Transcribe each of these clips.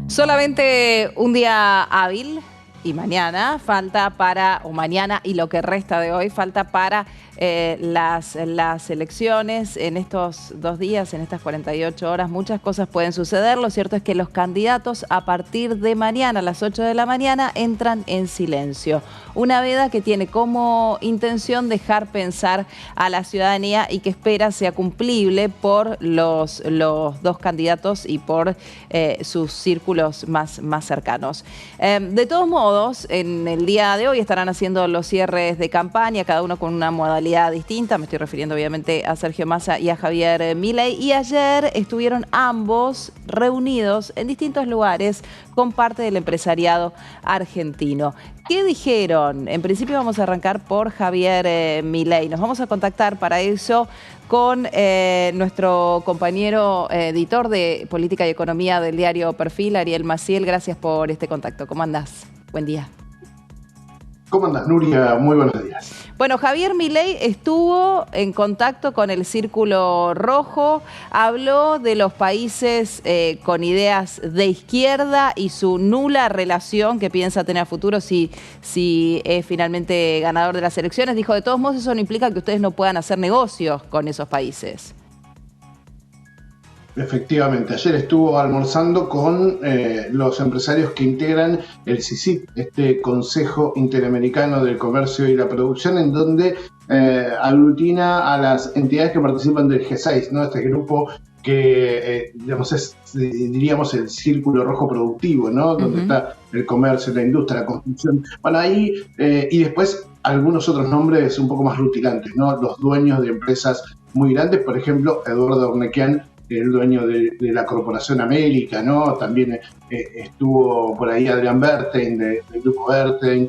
Solamente un día hábil y mañana falta para, o mañana y lo que resta de hoy, falta para las elecciones. En estos 2 días, en estas 48 horas, muchas cosas pueden suceder. Lo cierto es que los candidatos a partir de mañana, a las 8 de la mañana, entran en silencio. Una veda que tiene como intención dejar pensar a la ciudadanía y que espera sea cumplible por los dos candidatos y por sus círculos más cercanos. De todos modos, en el día de hoy estarán haciendo los cierres de campaña, cada uno con una modalidad distinta. Me estoy refiriendo obviamente a Sergio Massa y a Javier Milei. Y ayer estuvieron ambos reunidos en distintos lugares con parte del empresariado argentino. ¿Qué dijeron? En principio vamos a arrancar por Javier Milei. Nos vamos a contactar para eso con nuestro compañero editor de Política y Economía del diario Perfil, Ariel Maciel. Gracias por este contacto. ¿Cómo andás? Buen día. ¿Cómo andás, Nuria? Muy buenos días. Bueno, Javier Milei estuvo en contacto con el Círculo Rojo, habló de los países con ideas de izquierda y su nula relación que piensa tener a futuro si es finalmente ganador de las elecciones. Dijo, de todos modos, eso no implica que ustedes no puedan hacer negocios con esos países. Efectivamente, ayer estuvo almorzando con los empresarios que integran el CICIP, este Consejo Interamericano del Comercio y la Producción, en donde aglutina a las entidades que participan del G6, ¿no? Este grupo que, digamos, es, diríamos, el círculo rojo productivo, ¿no? Donde está el comercio, la industria, la construcción. Bueno, ahí, y después algunos otros nombres un poco más rutilantes, ¿no? Los dueños de empresas muy grandes, por ejemplo, Eduardo Ornequian, el dueño de la Corporación América, ¿no? También estuvo por ahí Adrián Bertein, del Grupo Bertein,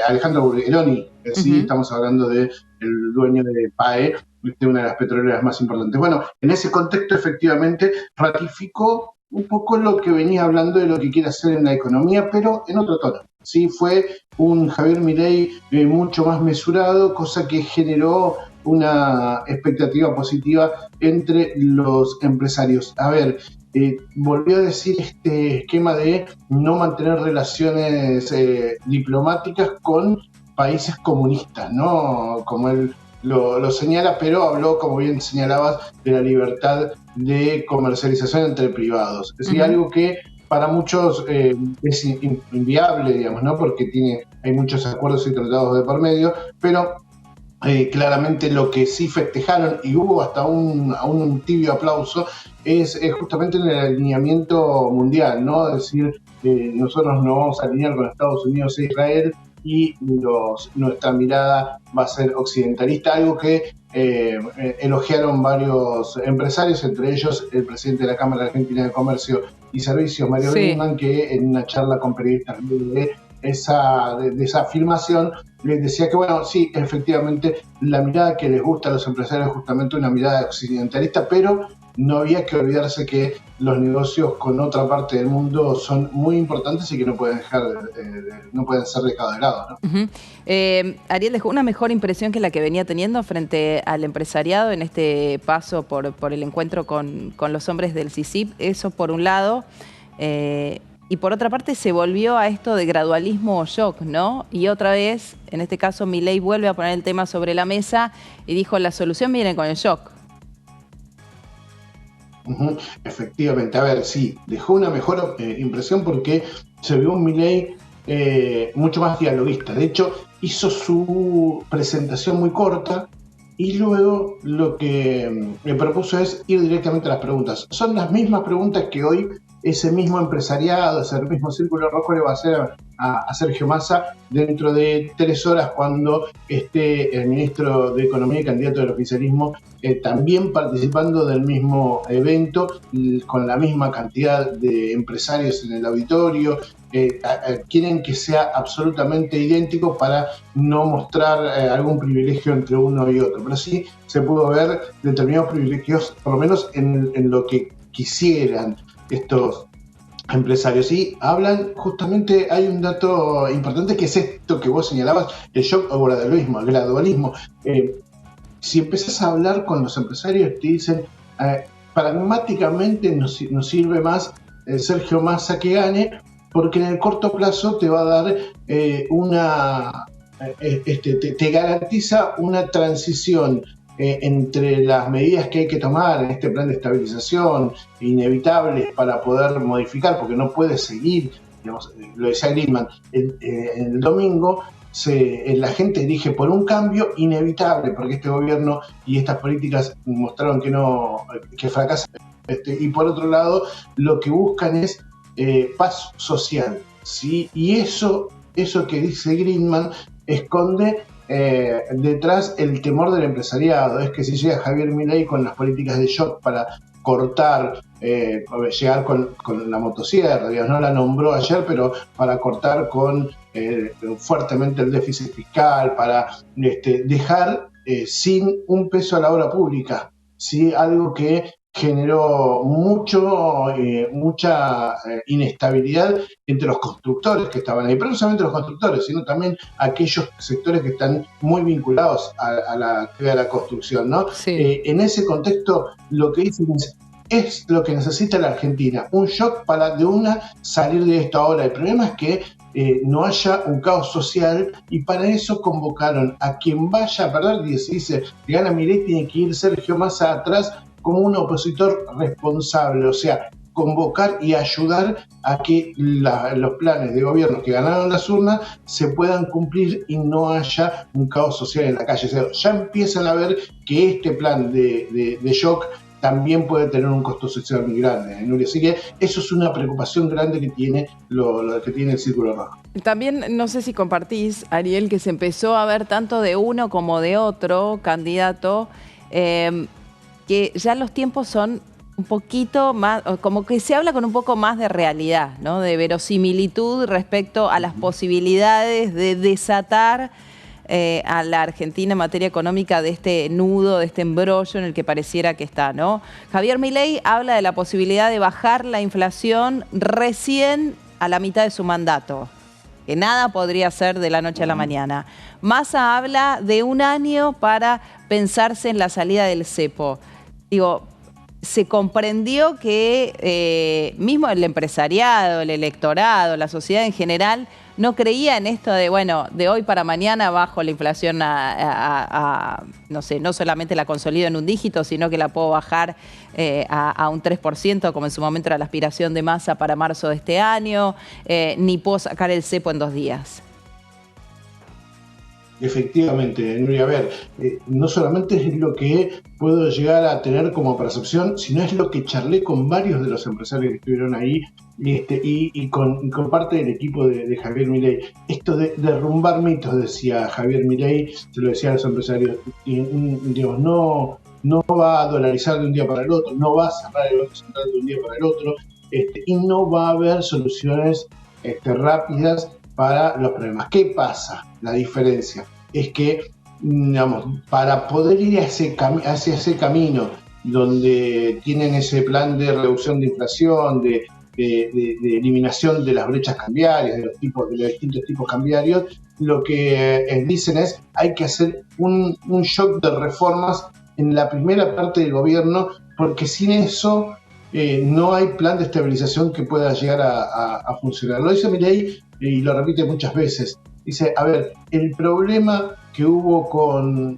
Alejandro Burgeroni, sí, estamos hablando del dueño de PAE, de una de las petroleras más importantes. Bueno, en ese contexto, efectivamente, ratificó un poco lo que venía hablando de lo que quiere hacer en la economía, pero en otro tono. Sí, fue un Javier Milei mucho más mesurado, cosa que generó una expectativa positiva entre los empresarios. A ver, volvió a decir este esquema de no mantener relaciones diplomáticas con países comunistas, ¿no? Como él lo señala, pero habló, como bien señalabas, de la libertad de comercialización entre privados. Es decir, algo que para muchos es inviable, digamos, ¿no? Porque hay muchos acuerdos y tratados de por medio, pero claramente lo que sí festejaron, y hubo hasta un tibio aplauso, es justamente en el alineamiento mundial, ¿no? Es decir, nosotros nos vamos a alinear con Estados Unidos e Israel y nuestra mirada va a ser occidentalista, algo que elogiaron varios empresarios, entre ellos el presidente de la Cámara Argentina de Comercio y Servicios, Mario Lindman, que en una charla con periodistas de esa afirmación les decía que, bueno, sí, efectivamente, la mirada que les gusta a los empresarios es justamente una mirada occidentalista, pero no había que olvidarse que los negocios con otra parte del mundo son muy importantes y que no pueden ser dejados de lado, ¿no? Ariel dejó una mejor impresión que la que venía teniendo frente al empresariado en este paso por el encuentro con los hombres del CICIP. Eso por un lado. Y por otra parte se volvió a esto de gradualismo o shock, ¿no? Y otra vez, en este caso, Milei vuelve a poner el tema sobre la mesa y dijo, la solución viene con el shock. Efectivamente, a ver, sí, dejó una mejor impresión porque se vio un Milei mucho más dialoguista. De hecho, hizo su presentación muy corta y luego lo que me propuso es ir directamente a las preguntas. Son las mismas preguntas que hoy ese mismo empresariado, ese mismo Círculo Rojo le va a hacer a Sergio Massa dentro de 3 horas, cuando esté el ministro de Economía y candidato del oficialismo también participando del mismo evento, con la misma cantidad de empresarios en el auditorio. Quieren que sea absolutamente idéntico para no mostrar algún privilegio entre uno y otro, pero sí se pudo ver determinados privilegios, por lo menos en lo que quisieran estos empresarios. Y hablan, justamente hay un dato importante que es esto que vos señalabas, el shock o gradualismo, si empezás a hablar con los empresarios te dicen pragmáticamente nos sirve más Sergio Massa que gane, porque en el corto plazo te va a dar te garantiza una transición entre las medidas que hay que tomar en este plan de estabilización inevitables para poder modificar, porque no puede seguir, digamos, lo decía Greenman, el domingo la gente elige por un cambio inevitable, porque este gobierno y estas políticas mostraron que fracasan. Y por otro lado, lo que buscan es paz social, ¿sí? Y eso que dice Greenman esconde detrás el temor del empresariado. Es que si llega Javier Milei con las políticas de shock para cortar, llegar con la motosierra, digamos, no la nombró ayer, pero para cortar fuertemente el déficit fiscal, para dejar sin un peso a la obra pública, ¿sí? Algo que generó mucha inestabilidad entre los constructores que estaban ahí, pero no solamente los constructores, sino también aquellos sectores que están muy vinculados a la construcción, ¿no? Sí. En ese contexto, lo que dicen es lo que necesita la Argentina, un shock para de una salir de esto. Ahora, el problema es que no haya un caos social, y para eso convocaron a quien vaya a perder. Y se dice que gana Milei, tiene que ir Sergio Massa atrás como un opositor responsable, o sea, convocar y ayudar a que los planes de gobierno que ganaron las urnas se puedan cumplir y no haya un caos social en la calle. O sea, ya empiezan a ver que este plan de shock también puede tener un costo social muy grande, Nuria. Así que eso es una preocupación grande que tiene lo que tiene el Círculo Rojo. También, no sé si compartís, Ariel, que se empezó a ver tanto de uno como de otro candidato, que ya los tiempos son un poquito más, como que se habla con un poco más de realidad, ¿no? De verosimilitud respecto a las posibilidades de desatar a la Argentina en materia económica de este nudo, de este embrollo en el que pareciera que está, ¿no? Javier Milei habla de la posibilidad de bajar la inflación recién a la mitad de su mandato, que nada podría ser de la noche a la mañana. Massa habla de un año para pensarse en la salida del cepo. Digo, se comprendió que mismo el empresariado, el electorado, la sociedad en general, no creía en esto de, bueno, de hoy para mañana bajo la inflación no sé, no solamente la consolido en un dígito, sino que la puedo bajar a un 3%, como en su momento era la aspiración de Massa para marzo de este año, ni puedo sacar el cepo en 2 días. Efectivamente, Nuria, a ver, no solamente es lo que puedo llegar a tener como percepción, sino es lo que charlé con varios de los empresarios que estuvieron ahí y con parte del equipo de Javier Milei. Esto de derrumbar mitos, decía Javier Milei, se lo decía a los empresarios, digamos, no va a dolarizar de un día para el otro, no va a cerrar el Banco Central de un día para el otro, y no va a haber soluciones rápidas para los problemas. ¿Qué pasa? La diferencia es que, digamos, para poder ir hacia ese camino donde tienen ese plan de reducción de inflación, de eliminación de las brechas cambiarias, de los distintos tipos cambiarios, lo que dicen es hay que hacer un shock de reformas en la primera parte del gobierno, porque sin eso no hay plan de estabilización que pueda llegar a funcionar. Lo dice Milei y lo repite muchas veces. Dice, a ver, el problema que hubo con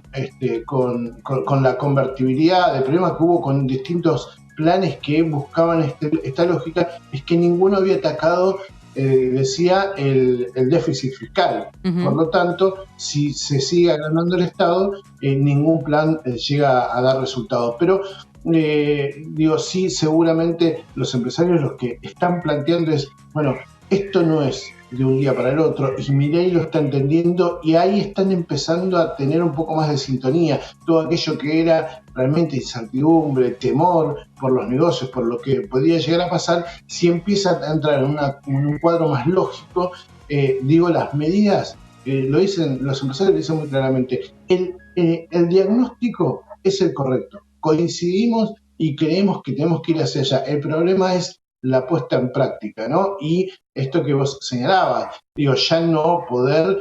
la convertibilidad, el problema que hubo con distintos planes que buscaban esta lógica, es que ninguno había atacado, decía, el déficit fiscal. Por lo tanto, si se sigue agrandando el Estado, ningún plan llega a dar resultados. Pero digo, sí, seguramente los empresarios lo que están planteando es, bueno, esto no es de un día para el otro, y Milei lo está entendiendo, y ahí están empezando a tener un poco más de sintonía. Todo aquello que era realmente incertidumbre, temor por los negocios, por lo que podía llegar a pasar, si empieza a entrar en un cuadro más lógico, digo, las medidas, lo dicen los empresarios, lo dicen muy claramente, el diagnóstico es el correcto, coincidimos y creemos que tenemos que ir hacia allá. El problema es la puesta en práctica, ¿no? Y esto que vos señalabas, digo, ya no poder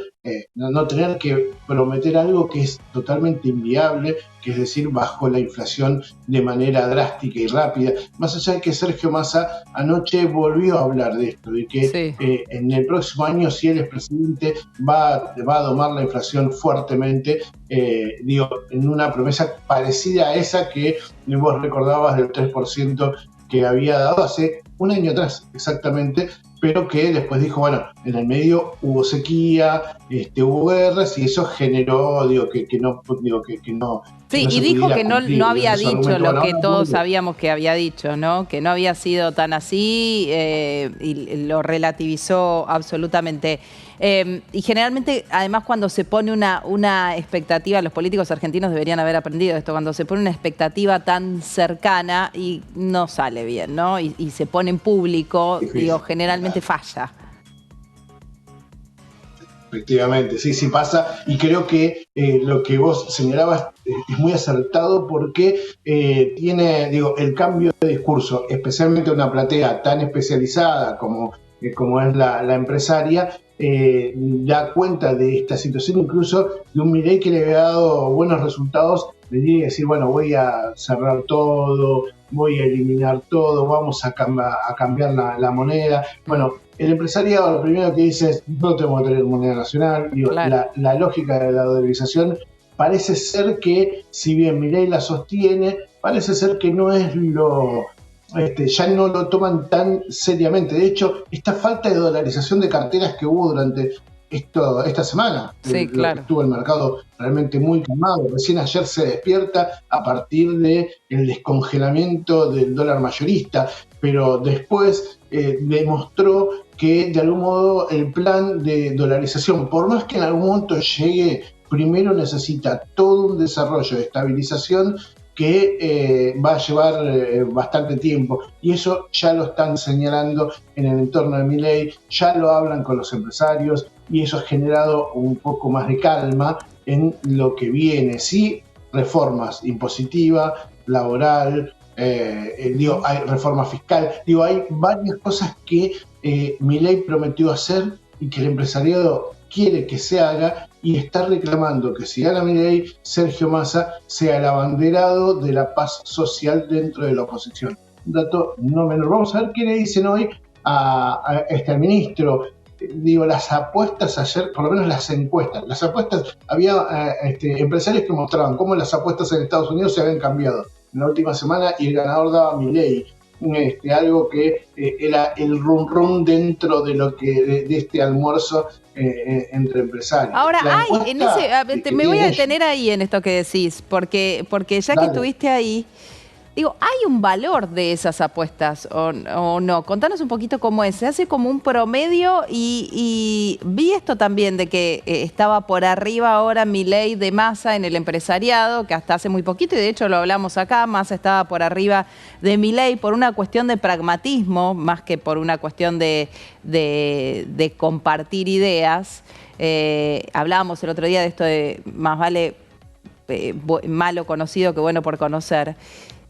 no tener que prometer algo que es totalmente inviable, que es decir, bajó la inflación de manera drástica y rápida. Más allá de que Sergio Massa anoche volvió a hablar de esto, de que Sí. En el próximo año, si él es presidente, va a domar la inflación fuertemente, en una promesa parecida a esa que vos recordabas del 3% que había dado hace un año atrás, exactamente, pero que después dijo, bueno, en el medio hubo sequía, hubo guerras, y eso generó, que no. Sí, No y se dijo pudiera que no, cumplir. no había Entonces, dicho argumento, lo bueno, que ahora todos vuelve. sabíamos que había dicho, ¿no? Que no había sido tan así, y lo relativizó absolutamente. Y generalmente, además, cuando se pone una expectativa, los políticos argentinos deberían haber aprendido esto, cuando se pone una expectativa tan cercana y no sale bien, ¿no? Y se pone en público, Difícil. generalmente falla. Efectivamente, sí pasa, y creo que lo que vos señalabas es muy acertado, porque tiene, el cambio de discurso, especialmente una platea tan especializada como es la empresaria, da cuenta de esta situación, incluso de un Milei que le había dado buenos resultados, venir y decir, bueno, voy a cerrar todo, voy a eliminar todo, vamos a cambiar la moneda. Bueno, el empresariado lo primero que dice es, no tengo que tener moneda nacional. Claro. La lógica de la dolarización parece ser que, si bien Milei la sostiene, parece ser que no es ya no lo toman tan seriamente. De hecho, esta falta de dolarización de carteras que hubo durante esta semana, Sí, lo que claro. estuvo el mercado realmente muy calmado. Recién ayer se despierta a partir del descongelamiento del dólar mayorista, pero después demostró que de algún modo el plan de dolarización, por más que en algún momento llegue, primero necesita todo un desarrollo de estabilización que va a llevar bastante tiempo, y eso ya lo están señalando en el entorno de Milei, ya lo hablan con los empresarios, y eso ha generado un poco más de calma en lo que viene. Sí, reformas impositiva, laboral, hay reforma fiscal, hay varias cosas que Milei prometió hacer y que el empresariado quiere que se haga, y está reclamando que, si gana Milei, Sergio Massa sea el abanderado de la paz social dentro de la oposición. Un dato no menor. Vamos a ver qué le dicen hoy a este ministro. Las apuestas ayer, por lo menos las encuestas, había empresarios que mostraban cómo las apuestas en Estados Unidos se habían cambiado en la última semana, y el ganador daba Milei. Algo que era el rum dentro de lo que de este almuerzo entre empresarios. Ahora, me voy a tiene detener ahí en esto que decís, porque ya que estuviste ahí, ¿hay un valor de esas apuestas o no? Contanos un poquito cómo es. Se hace como un promedio, y vi esto también de que estaba por arriba ahora Milei de Massa en el empresariado, que hasta hace muy poquito, y de hecho lo hablamos acá, Massa estaba por arriba de Milei por una cuestión de pragmatismo, más que por una cuestión de compartir ideas. Hablábamos el otro día de esto de más vale malo conocido que bueno por conocer.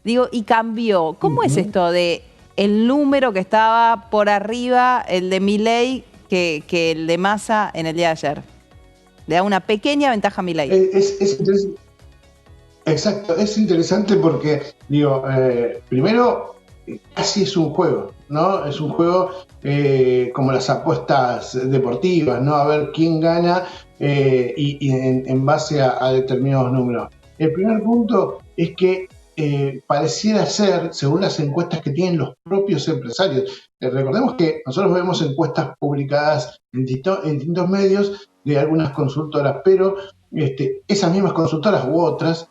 Y cambió. ¿Cómo es esto de el número que estaba por arriba, el de Milei, que el de Massa en el día de ayer? Le da una pequeña ventaja a Milei. Exacto, es interesante porque, primero, casi es un juego, ¿no? Es un juego como las apuestas deportivas, ¿no? A ver quién gana y en base a determinados números. El primer punto es que pareciera ser, según las encuestas que tienen los propios empresarios, recordemos que nosotros vemos encuestas publicadas en distintos medios de algunas consultoras, pero esas mismas consultoras u otras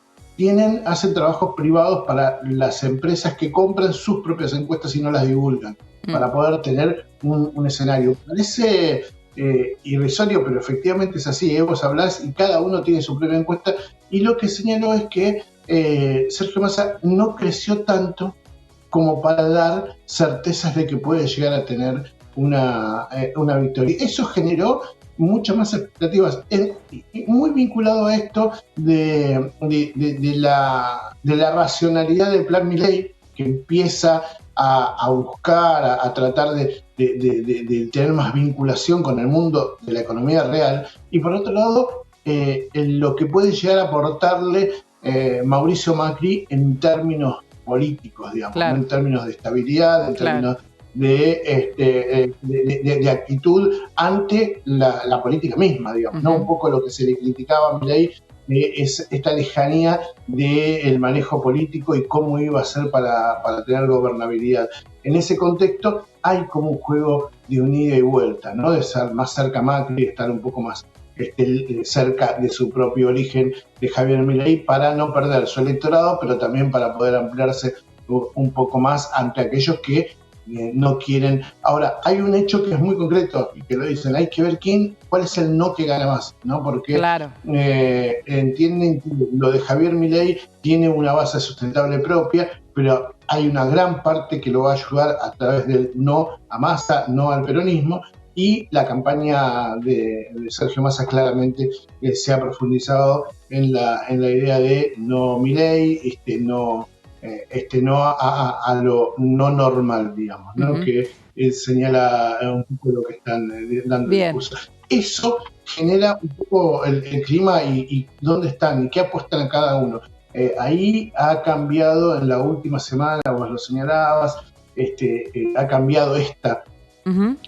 hacen trabajos privados para las empresas que compran sus propias encuestas y no las divulgan, para poder tener un escenario. Parece irrisorio, pero efectivamente es así. Vos hablás y cada uno tiene su propia encuesta, y lo que señaló es que Sergio Massa no creció tanto como para dar certezas de que puede llegar a tener una victoria. Eso generó muchas más expectativas, muy vinculado a esto de la racionalidad del plan Milei, que empieza a buscar, a tratar de tener más vinculación con el mundo de la economía real, y por otro lado, lo que puede llegar a aportarle Mauricio Macri en términos políticos, digamos, claro, ¿no? En términos de estabilidad, en términos de actitud ante la política misma, digamos, ¿no? Un poco lo que se le criticaba a Milei es esta lejanía del manejo político y cómo iba a ser para tener gobernabilidad. En ese contexto hay como un juego de un ida y vuelta, ¿no? De ser más cerca a Macri, estar un poco más cerca de su propio origen de Javier Milei para no perder su electorado, pero también para poder ampliarse un poco más ante aquellos que no quieren. Ahora, hay un hecho que es muy concreto y que lo dicen, hay que ver cuál es el no que gana más, ¿no? Porque claro, entienden que lo de Javier Milei tiene una base sustentable propia, pero hay una gran parte que lo va a ayudar a través del no a Massa, no al peronismo, y la campaña de Sergio Massa claramente se ha profundizado en la idea de no Milei, no a lo no normal, digamos, ¿no? Que señala un poco lo que están dando el discurso. Eso genera un poco el clima y dónde están y qué apuestan a cada uno. Ahí ha cambiado en la última semana, vos lo señalabas, ha cambiado esta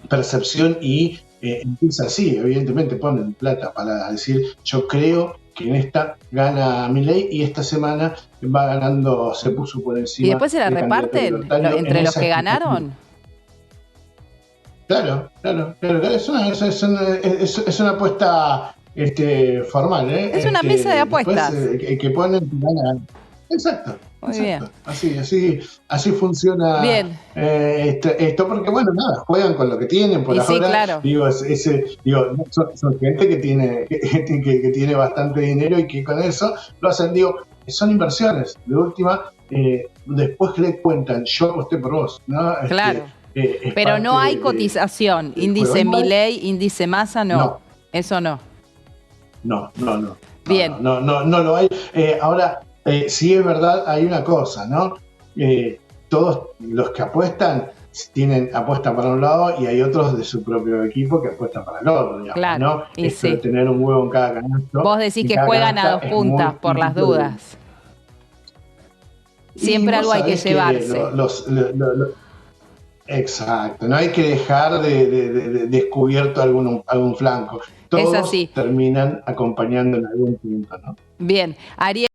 percepción y empieza así, evidentemente ponen plata para decir, yo creo que en esta gana Milei y esta semana va ganando, se puso por encima. ¿Y después se la reparten entre los que ganaron? Claro. Es una apuesta formal, ¿eh? Es una mesa de apuestas. Después, que ponen, ganan. Exacto. Muy bien. Así funciona bien. Esto, porque bueno, nada, juegan con lo que tienen por y ahora. Sí, claro. Digo, son gente que tiene bastante dinero y que con eso lo hacen, digo, son inversiones. De última, después que le cuentan, yo aposté por vos, ¿no? Claro. Pero no hay cotización, índice Milei, índice Massa, no. Eso no. No. Bien. No lo hay. Ahora, sí es verdad, hay una cosa, ¿no? Todos los que apuestan apuestan para un lado y hay otros de su propio equipo que apuestan para el otro, digamos, claro, ¿no? Esto de tener un huevo en cada canasto. Vos decís que juegan a 2 puntas por las dudas. Siempre algo hay que llevarse. Exacto, no hay que dejar de descubierto algún flanco. Todos terminan acompañando en algún punto, ¿no? Bien, Ariel.